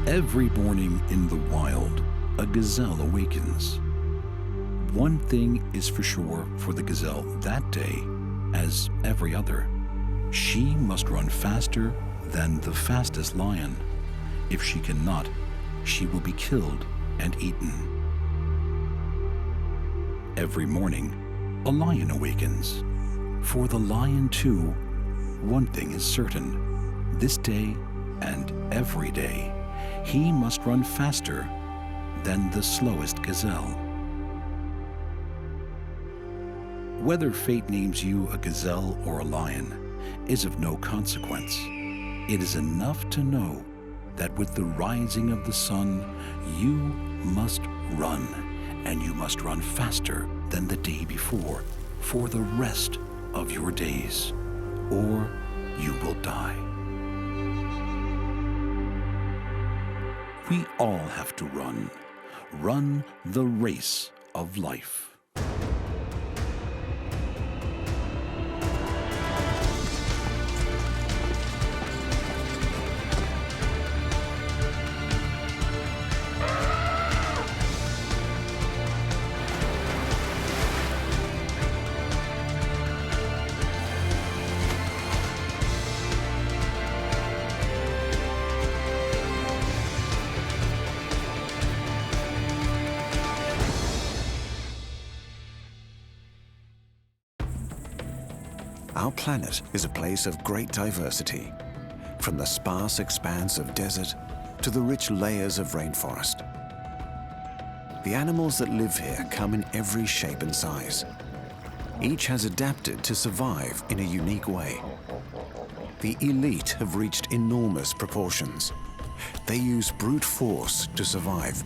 Every morning in the wild, a gazelle awakens. One thing is for sure for the gazelle that day, as every other. She must run faster than the fastest lion. If she cannot, she will be killed and eaten. Every morning, a lion awakens. For the lion too, one thing is certain. This day and every day, he must run faster than the slowest gazelle. Whether fate names you a gazelle or a lion is of no consequence. It is enough to know that with the rising of the sun, you must run, and you must run faster than the day before for the rest of your days, or you will die. We all have to run the race of life. Our planet is a place of great diversity, from the sparse expanse of desert to the rich layers of rainforest. The animals that live here come in every shape and size. Each has adapted to survive in a unique way. The elite have reached enormous proportions. They use brute force to survive.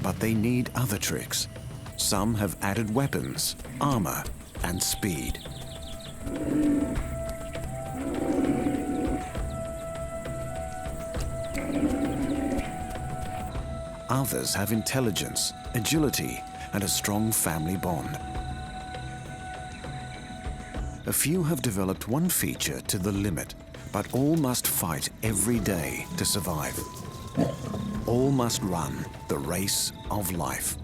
But they need other tricks. Some have added weapons, armor, and speed. Others have intelligence, agility, and a strong family bond. A few have developed one feature to the limit, but all must fight every day to survive. All must run the race of life.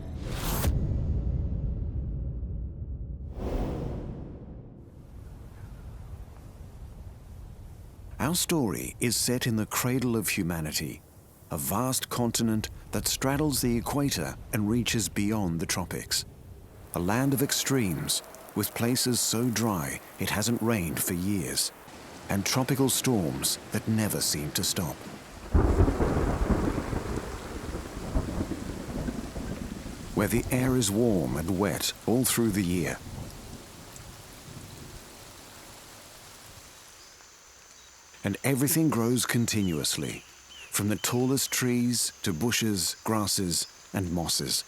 Our story is set in the cradle of humanity, a vast continent that straddles the equator and reaches beyond the tropics. A land of extremes, with places so dry it hasn't rained for years, and tropical storms that never seem to stop. Where the air is warm and wet all through the year. And everything grows continuously, from the tallest trees to bushes, grasses, and mosses.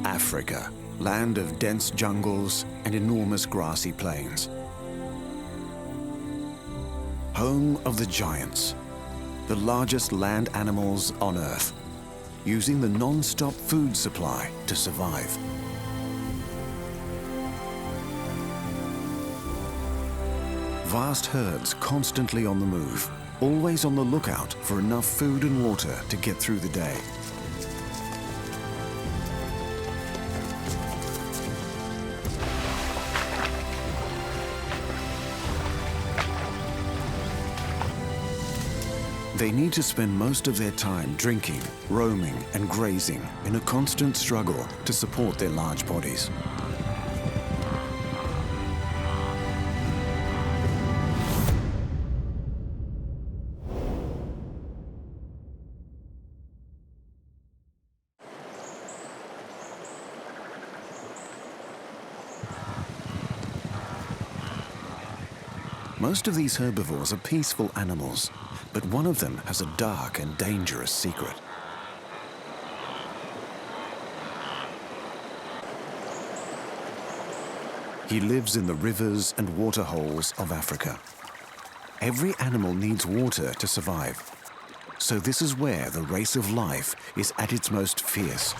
Africa, land of dense jungles and enormous grassy plains. Home of the giants, the largest land animals on Earth, using the non-stop food supply to survive. Vast herds constantly on the move, always on the lookout for enough food and water to get through the day. They need to spend most of their time drinking, roaming, and grazing in a constant struggle to support their large bodies. Most of these herbivores are peaceful animals, but one of them has a dark and dangerous secret. He lives in the rivers and waterholes of Africa. Every animal needs water to survive. So this is where the race of life is at its most fierce.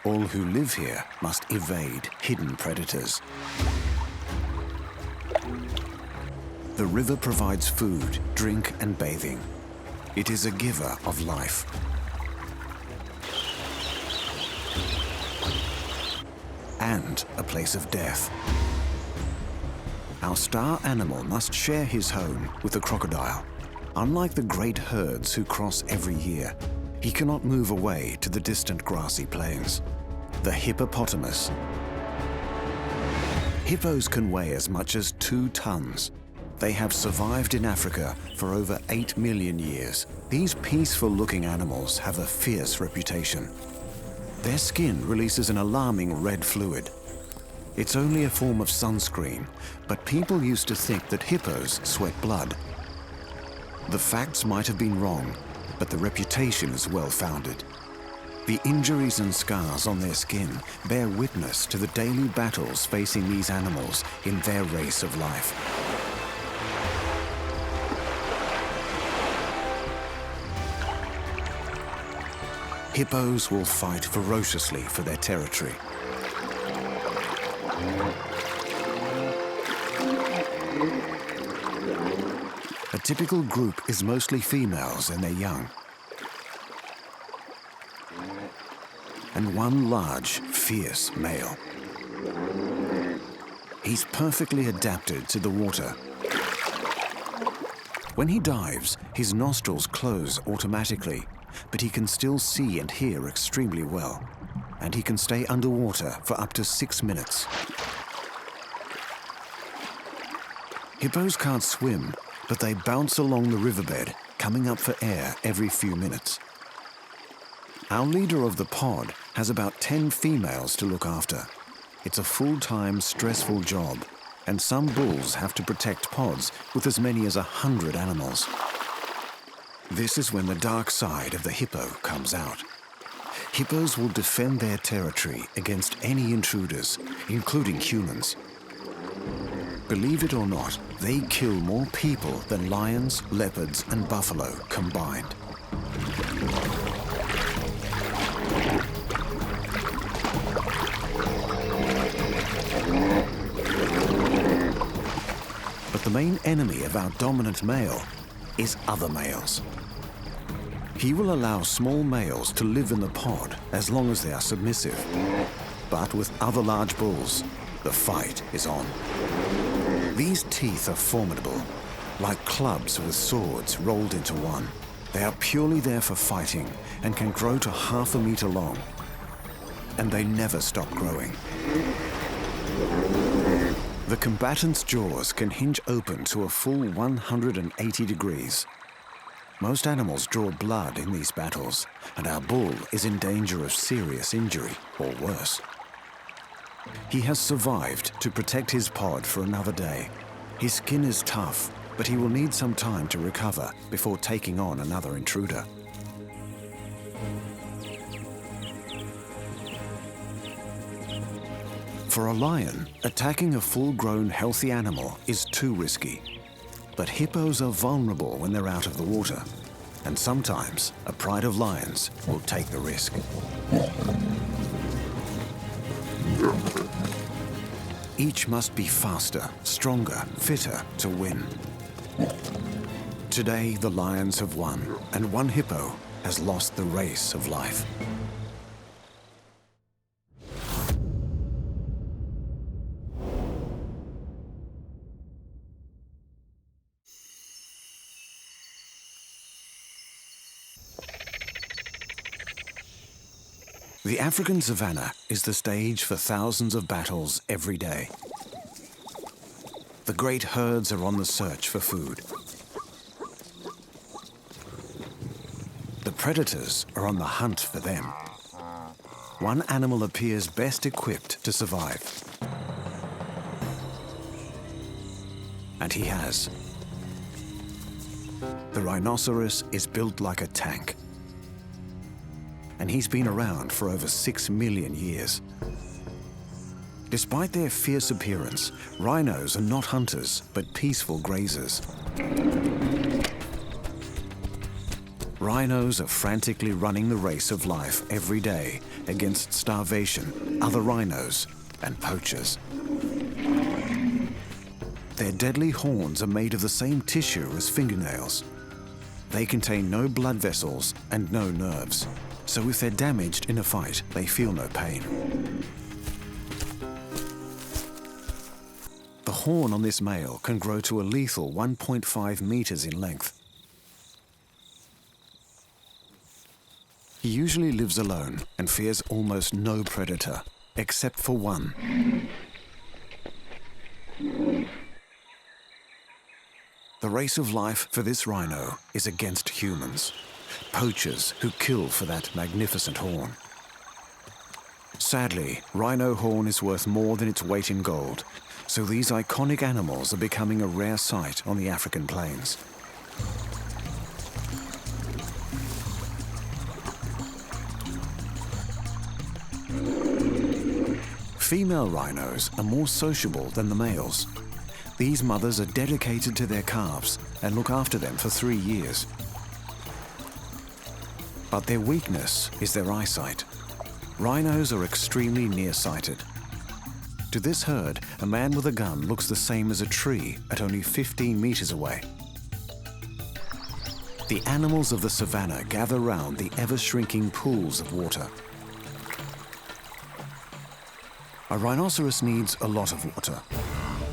All who live here must evade hidden predators. The river provides food, drink, and bathing. It is a giver of life. And a place of death. Our star animal must share his home with the crocodile. Unlike the great herds who cross every year, he cannot move away to the distant grassy plains. The hippopotamus. Hippos can weigh as much as 2 tons. They have survived in Africa for over 8 million years. These peaceful-looking animals have a fierce reputation. Their skin releases an alarming red fluid. It's only a form of sunscreen, but people used to think that hippos sweat blood. The facts might have been wrong, but the reputation is well-founded. The injuries and scars on their skin bear witness to the daily battles facing these animals in their race of life. Hippos will fight ferociously for their territory. A typical group is mostly females and their young. And one large, fierce male. He's perfectly adapted to the water. When he dives, his nostrils close automatically, but he can still see and hear extremely well, and he can stay underwater for up to 6 minutes. Hippos can't swim, but they bounce along the riverbed, coming up for air every few minutes. Our leader of the pod has about 10 females to look after. It's a full-time, stressful job, and some bulls have to protect pods with as many as 100 animals. This is when the dark side of the hippo comes out. Hippos will defend their territory against any intruders, including humans. Believe it or not, they kill more people than lions, leopards, and buffalo combined. But the main enemy of our dominant male is other males. He will allow small males to live in the pod as long as they are submissive. But with other large bulls, the fight is on. These teeth are formidable, like clubs with swords rolled into one. They are purely there for fighting and can grow to half a meter long. And they never stop growing. The combatant's jaws can hinge open to a full 180 degrees. Most animals draw blood in these battles, and our bull is in danger of serious injury, or worse. He has survived to protect his pod for another day. His skin is tough, but he will need some time to recover before taking on another intruder. For a lion, attacking a full-grown, healthy animal is too risky. But hippos are vulnerable when they're out of the water, and sometimes a pride of lions will take the risk. Each must be faster, stronger, fitter to win. Today, the lions have won, and one hippo has lost the race of life. The African savanna is the stage for thousands of battles every day. The great herds are on the search for food. The predators are on the hunt for them. One animal appears best equipped to survive. And he has. The rhinoceros is built like a tank. And he's been around for over 6 million years. Despite their fierce appearance, rhinos are not hunters, but peaceful grazers. Rhinos are frantically running the race of life every day against starvation, other rhinos, and poachers. Their deadly horns are made of the same tissue as fingernails. They contain no blood vessels and no nerves, so if they're damaged in a fight, they feel no pain. The horn on this male can grow to a lethal 1.5 meters in length. He usually lives alone and fears almost no predator, except for one. The race of life for this rhino is against humans, poachers who kill for that magnificent horn. Sadly, rhino horn is worth more than its weight in gold, so these iconic animals are becoming a rare sight on the African plains. Female rhinos are more sociable than the males. These mothers are dedicated to their calves and look after them for 3 years. But their weakness is their eyesight. Rhinos are extremely nearsighted. To this herd, a man with a gun looks the same as a tree at only 15 meters away. The animals of the savannah gather round the ever-shrinking pools of water. A rhinoceros needs a lot of water.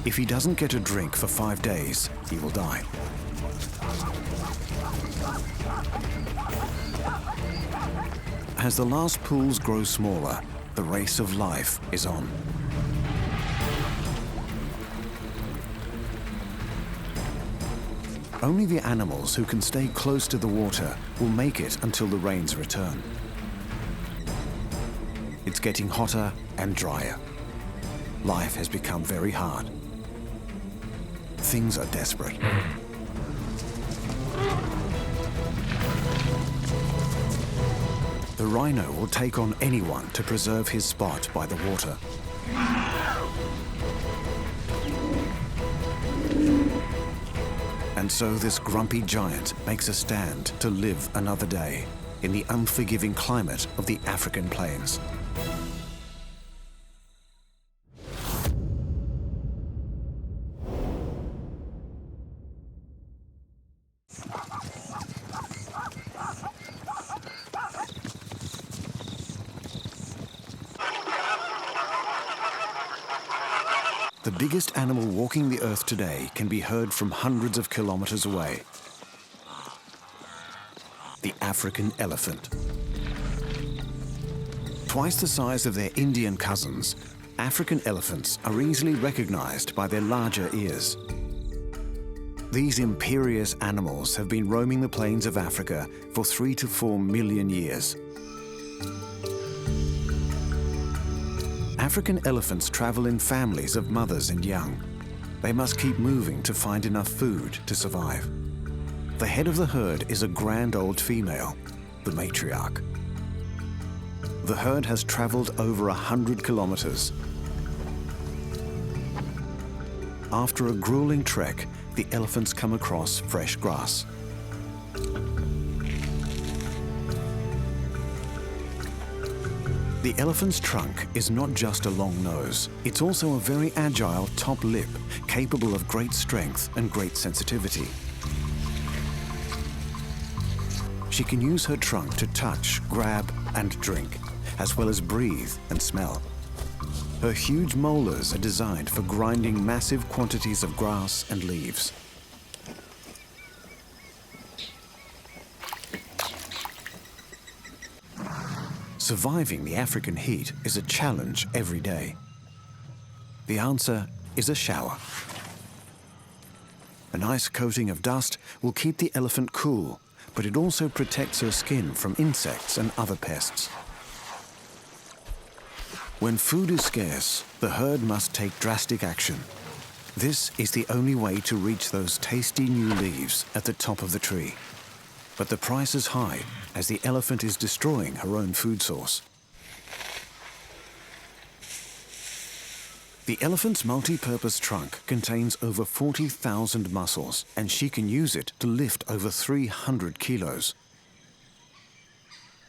If he doesn't get a drink for 5 days, he will die. As the last pools grow smaller, the race of life is on. Only the animals who can stay close to the water will make it until the rains return. It's getting hotter and drier. Life has become very hard. Things are desperate. The rhino will take on anyone to preserve his spot by the water. And so this grumpy giant makes a stand to live another day in the unforgiving climate of the African plains. The biggest animal walking the earth today can be heard from hundreds of kilometers away. The African elephant. Twice the size of their Indian cousins, African elephants are easily recognized by their larger ears. These imperious animals have been roaming the plains of Africa for 3 to 4 million years. African elephants travel in families of mothers and young. They must keep moving to find enough food to survive. The head of the herd is a grand old female, the matriarch. The herd has traveled over 100 kilometers. After a grueling trek, the elephants come across fresh grass. The elephant's trunk is not just a long nose, it's also a very agile top lip, capable of great strength and great sensitivity. She can use her trunk to touch, grab, and drink, as well as breathe and smell. Her huge molars are designed for grinding massive quantities of grass and leaves. Surviving the African heat is a challenge every day. The answer is a shower. A nice coating of dust will keep the elephant cool, but it also protects her skin from insects and other pests. When food is scarce, the herd must take drastic action. This is the only way to reach those tasty new leaves at the top of the tree. But the price is high, as the elephant is destroying her own food source. The elephant's multi-purpose trunk contains over 40,000 muscles, and she can use it to lift over 300 kilos.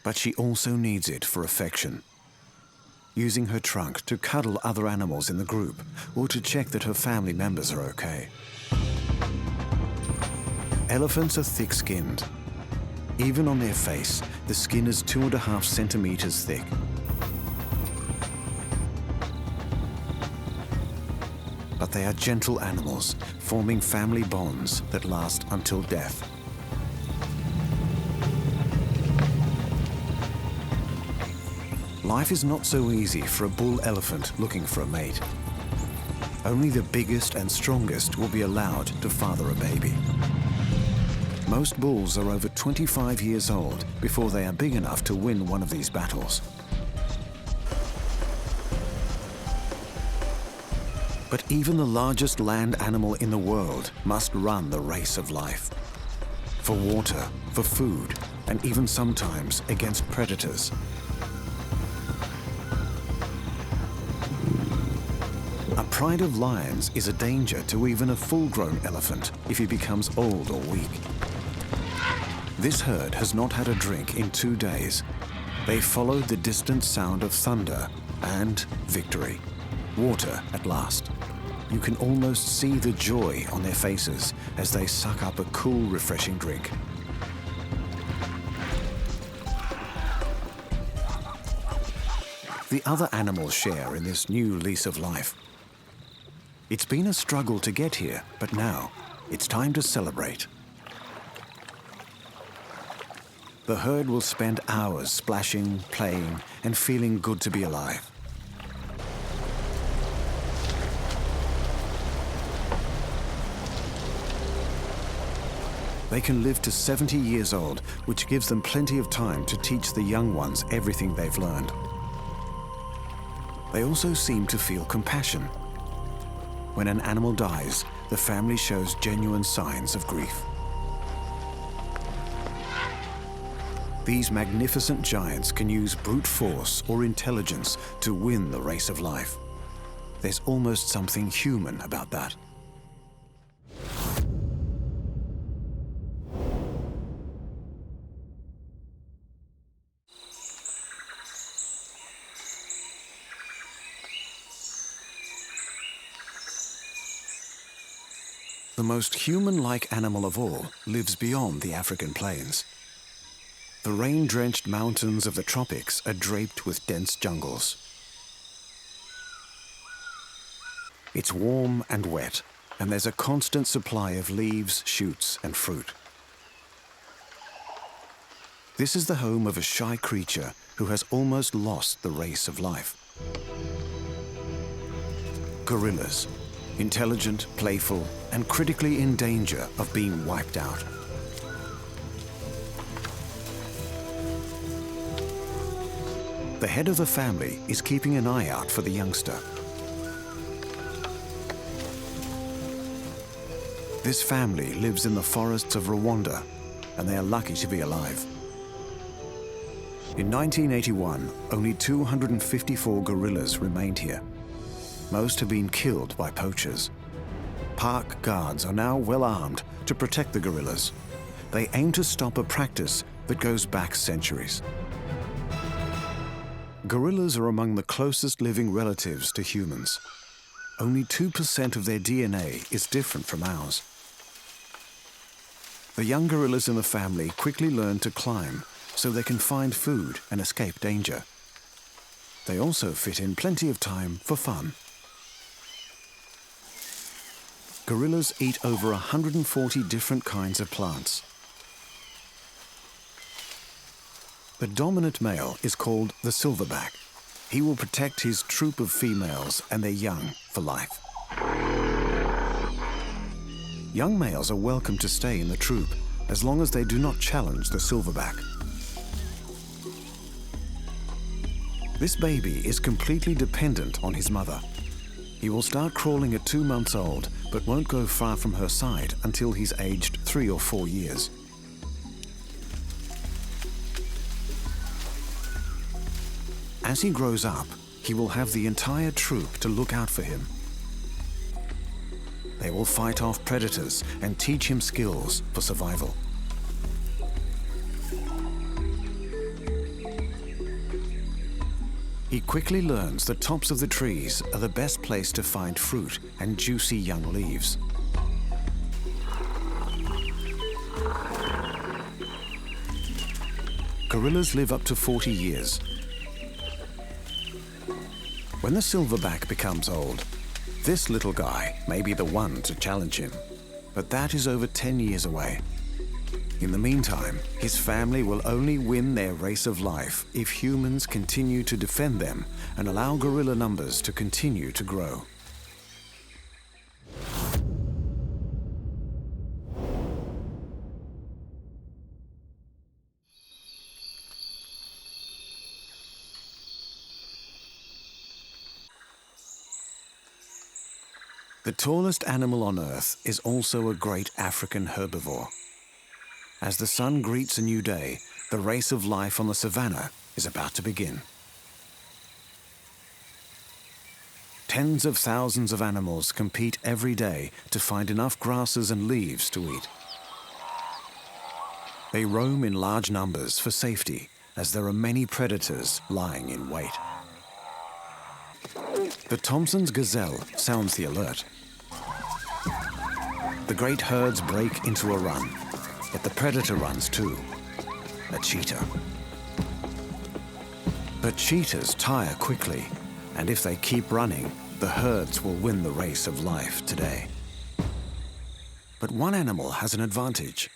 But she also needs it for affection, using her trunk to cuddle other animals in the group or to check that her family members are okay. Elephants are thick-skinned. Even on their face, the skin is 2.5 centimeters thick. But they are gentle animals, forming family bonds that last until death. Life is not so easy for a bull elephant looking for a mate. Only the biggest and strongest will be allowed to father a baby. Most bulls are over 25 years old before they are big enough to win one of these battles. But even the largest land animal in the world must run the race of life. For water, for food, and even sometimes against predators. A pride of lions is a danger to even a full-grown elephant if he becomes old or weak. This herd has not had a drink in 2 days. They followed the distant sound of thunder and victory. Water at last. You can almost see the joy on their faces as they suck up a cool, refreshing drink. The other animals share in this new lease of life. It's been a struggle to get here, but now it's time to celebrate. The herd will spend hours splashing, playing, and feeling good to be alive. They can live to 70 years old, which gives them plenty of time to teach the young ones everything they've learned. They also seem to feel compassion. When an animal dies, the family shows genuine signs of grief. These magnificent giants can use brute force or intelligence to win the race of life. There's almost something human about that. The most human-like animal of all lives beyond the African plains. The rain-drenched mountains of the tropics are draped with dense jungles. It's warm and wet, and there's a constant supply of leaves, shoots, and fruit. This is the home of a shy creature who has almost lost the race of life. Gorillas. Intelligent, playful, and critically in danger of being wiped out. The head of the family is keeping an eye out for the youngster. This family lives in the forests of Rwanda, and they are lucky to be alive. In 1981, only 254 gorillas remained here. Most have been killed by poachers. Park guards are now well armed to protect the gorillas. They aim to stop a practice that goes back centuries. Gorillas are among the closest living relatives to humans. Only 2% of their DNA is different from ours. The young gorillas in the family quickly learn to climb so they can find food and escape danger. They also fit in plenty of time for fun. Gorillas eat over 140 different kinds of plants. The dominant male is called the silverback. He will protect his troop of females and their young for life. Young males are welcome to stay in the troop as long as they do not challenge the silverback. This baby is completely dependent on his mother. He will start crawling at 2 months old, but won't go far from her side until he's aged 3 or 4 years. As he grows up, he will have the entire troop to look out for him. They will fight off predators and teach him skills for survival. He quickly learns the tops of the trees are the best place to find fruit and juicy young leaves. Gorillas live up to 40 years. When the silverback becomes old, this little guy may be the one to challenge him, but that is over 10 years away. In the meantime, his family will only win their race of life if humans continue to defend them and allow gorilla numbers to continue to grow. The tallest animal on Earth is also a great African herbivore. As the sun greets a new day, the race of life on the savannah is about to begin. Tens of thousands of animals compete every day to find enough grasses and leaves to eat. They roam in large numbers for safety, as there are many predators lying in wait. The Thompson's gazelle sounds the alert. The great herds break into a run, but the predator runs too, a cheetah. But cheetahs tire quickly, and if they keep running, the herds will win the race of life today. But one animal has an advantage.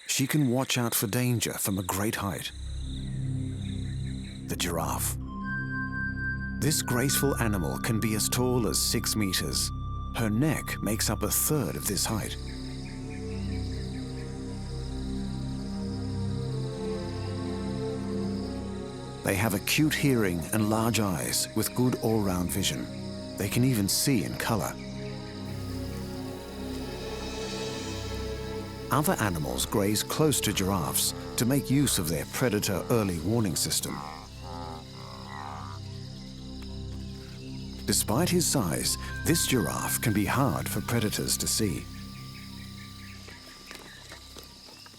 She can watch out for danger from a great height. The giraffe. This graceful animal can be as tall as 6 meters. Her neck makes up a third of this height. They have acute hearing and large eyes with good all-round vision. They can even see in color. Other animals graze close to giraffes to make use of their predator early warning system. Despite his size, this giraffe can be hard for predators to see.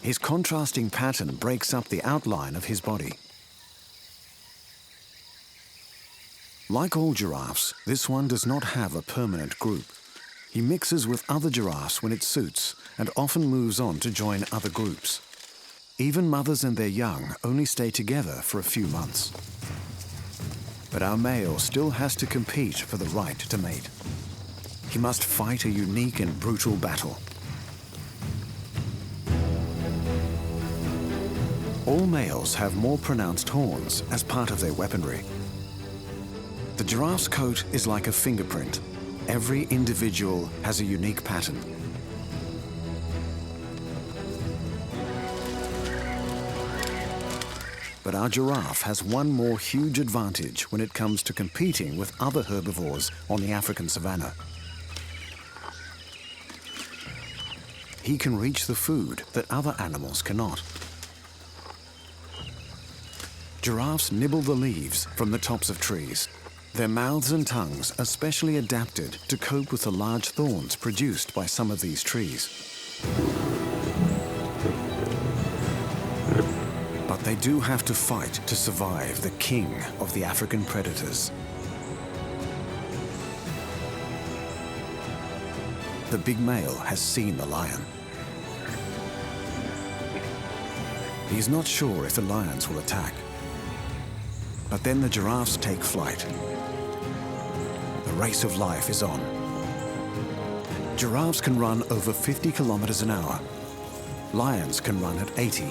His contrasting pattern breaks up the outline of his body. Like all giraffes, this one does not have a permanent group. He mixes with other giraffes when it suits and often moves on to join other groups. Even mothers and their young only stay together for a few months. But our male still has to compete for the right to mate. He must fight a unique and brutal battle. All males have more pronounced horns as part of their weaponry. The giraffe's coat is like a fingerprint. Every individual has a unique pattern. But our giraffe has one more huge advantage when it comes to competing with other herbivores on the African savanna. He can reach the food that other animals cannot. Giraffes nibble the leaves from the tops of trees. Their mouths and tongues are specially adapted to cope with the large thorns produced by some of these trees. But they do have to fight to survive the king of the African predators. The big male has seen the lion. He is not sure if the lions will attack. But then the giraffes take flight. The race of life is on. Giraffes can run over 50 kilometers an hour. Lions can run at 80.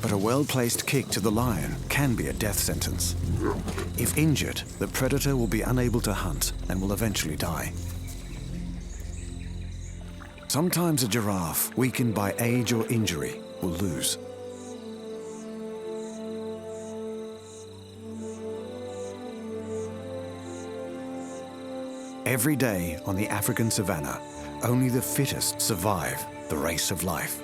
But a well-placed kick to the lion can be a death sentence. If injured, the predator will be unable to hunt and will eventually die. Sometimes a giraffe, weakened by age or injury, will lose. Every day on the African savanna, only the fittest survive the race of life.